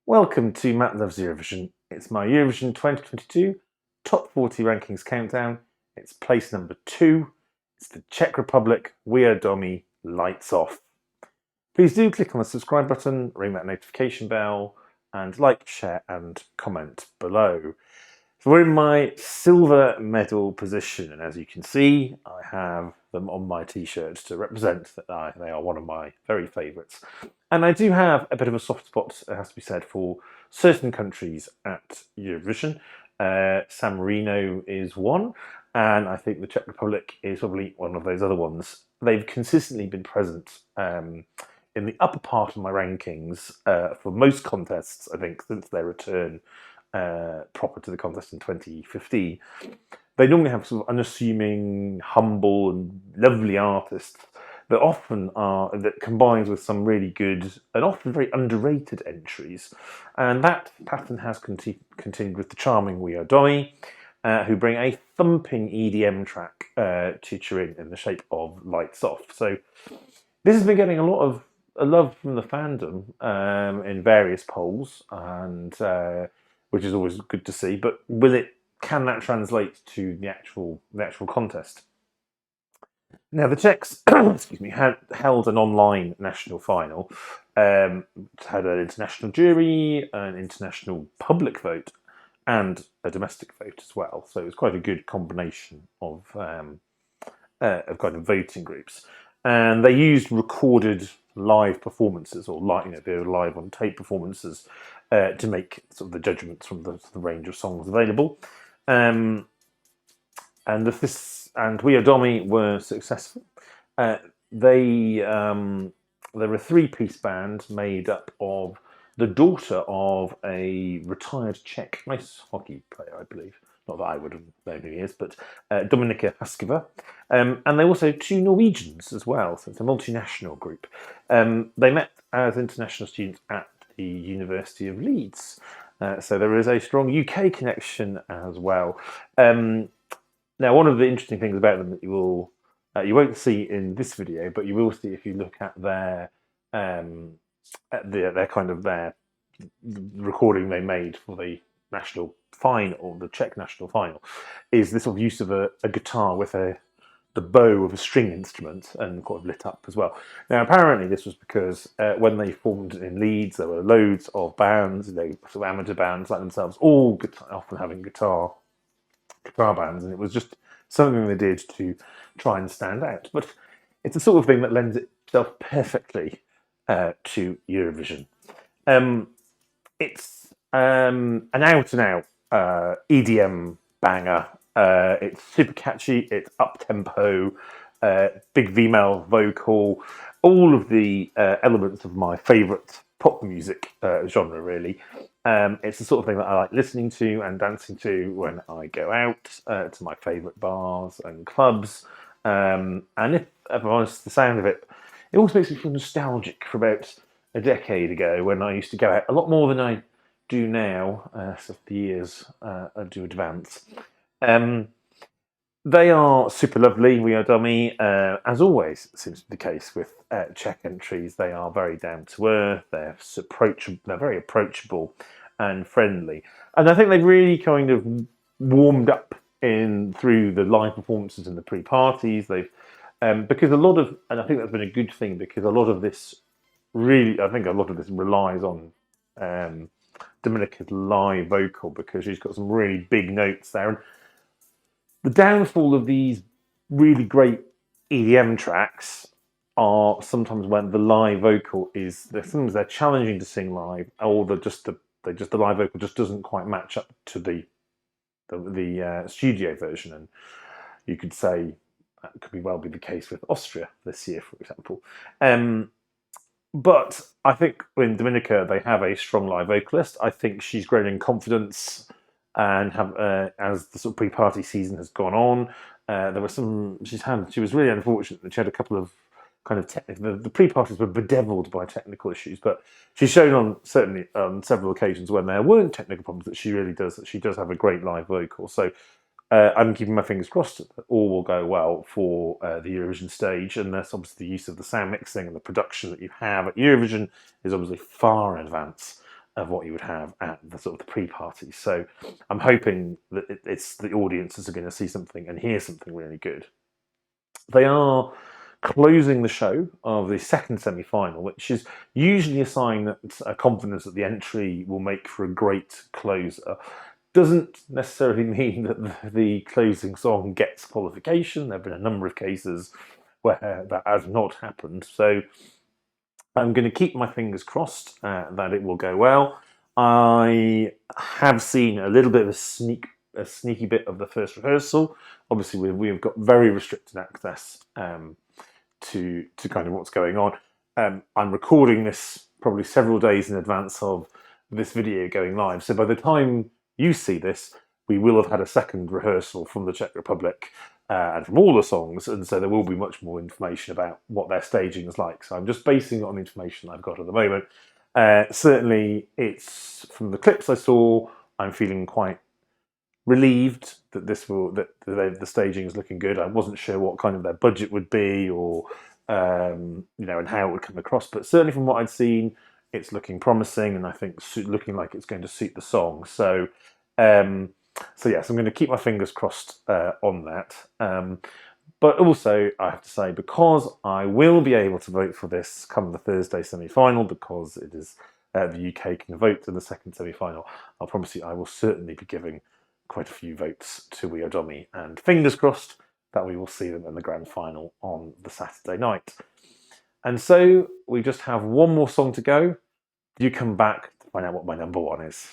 Welcome to Matt Loves Eurovision. It's my Eurovision 2022 Top 40 Rankings Countdown. It's place number 2. It's the Czech Republic, We Are Domi, Lights Off. Please do click on the subscribe button, ring that notification bell, and like, share, and comment below. So we're in my silver medal position, and as you can see, I have them on my t-shirt to represent that they are one of my very favourites. And I do have a bit of a soft spot, it has to be said, for certain countries at Eurovision. San Marino is one, and I think the Czech Republic is probably one of those other ones. They've consistently been present in the upper part of my rankings for most contests, I think, since their return proper to the contest in 2015. They normally have sort of unassuming, humble, and lovely artists that combines with some really good and often very underrated entries. And that pattern has continued with the charming We Are Domi, who bring a thumping EDM track to Turin in the shape of Lights Off. So this has been getting a lot of love from the fandom in various polls, and which is always good to see. But can that translate to the actual contest? Now the Czechs, excuse me, had held an online national final, had an international jury, an international public vote, and a domestic vote as well. So it was quite a good combination of kind of voting groups, and they used recorded live performances, or they were live on tape performances, to make sort of the judgments from the range of songs available. And We Are Domi were successful. They were a three-piece band made up of the daughter of a retired Czech ice hockey player, I believe. Not that I would have known who he is, but Dominika Haskova. And they also two Norwegians as well, so it's a multinational group. They met as international students at the University of Leeds. So there is a strong UK connection as well. Now, one of the interesting things about them that you won't see in this video, but you will see if you look at their recording they made for the national final, the Czech national final, is this sort of use of a guitar with the bow of a string instrument and quite lit up as well. Now, apparently this was because when they formed in Leeds, there were loads of bands, sort of amateur bands like themselves, all often having guitar bands, and it was just something they did to try and stand out. But it's the sort of thing that lends itself perfectly to Eurovision. It's an out-and-out EDM banger. It's super catchy, it's up-tempo, big female vocal, all of the elements of my favourite pop music genre, really. It's the sort of thing that I like listening to and dancing to when I go out to my favourite bars and clubs. And if I'm honest, the sound of it also makes me feel nostalgic for about a decade ago when I used to go out a lot more than I do now, so the years do advance. They are super lovely, We Are Domi. As always seems to be the case with Czech entries, they are very down to earth, they're very approachable and friendly. And I think they've really kind of warmed up through the live performances and the pre-parties. Because and I think that's been a good thing, because I think a lot of this relies on Dominika's live vocal, because she's got some really big notes there. And the downfall of these really great EDM tracks are sometimes when the live vocal sometimes they're challenging to sing live, or the live vocal just doesn't quite match up to the studio version. And you could say that could well be the case with Austria this year, for example. But I think in Dominika they have a strong live vocalist. I think she's grown in confidence, and as the sort of pre-party season has gone on, she was really unfortunate that she had a couple of kind of technical. The pre-parties were bedeviled by technical issues, but she's shown certainly on several occasions when there weren't technical problems that she does have a great live vocal. So I'm keeping my fingers crossed that all will go well for the Eurovision stage, and there's obviously the use of the sound mixing and the production that you have at Eurovision is obviously far in advance of what you would have at the sort of the pre-party. So I'm hoping that it's the audiences are going to see something and hear something really good. They are closing the show of the second semi-final, which is usually a sign that a confidence that the entry will make for a great closer. Doesn't necessarily mean that the closing song gets qualification. There have been a number of cases where that has not happened. So I'm going to keep my fingers crossed that it will go well. I have seen a little bit of a sneaky bit of the first rehearsal. Obviously, we've got very restricted access to kind of what's going on. I'm recording this probably several days in advance of this video going live. So by the time you see this, we will have had a second rehearsal from the Czech Republic and from all the songs, and so there will be much more information about what their staging is like. So I'm just basing it on the information I've got at the moment. Certainly, it's from the clips I saw, I'm feeling quite relieved that the staging is looking good. I wasn't sure what kind of their budget would be, or and how it would come across. But certainly from what I'd seen, it's looking promising, and I think looking like it's going to suit the song. So yes, I'm going to keep my fingers crossed on that. But also, I have to say, because I will be able to vote for this come the Thursday semi-final, because it is the UK can vote in the second semi-final, I'll promise you I will certainly be giving quite a few votes to We Are Domi, and fingers crossed that we will see them in the grand final on the Saturday night. And so we just have one more song to go. You come back to find out what my number one is.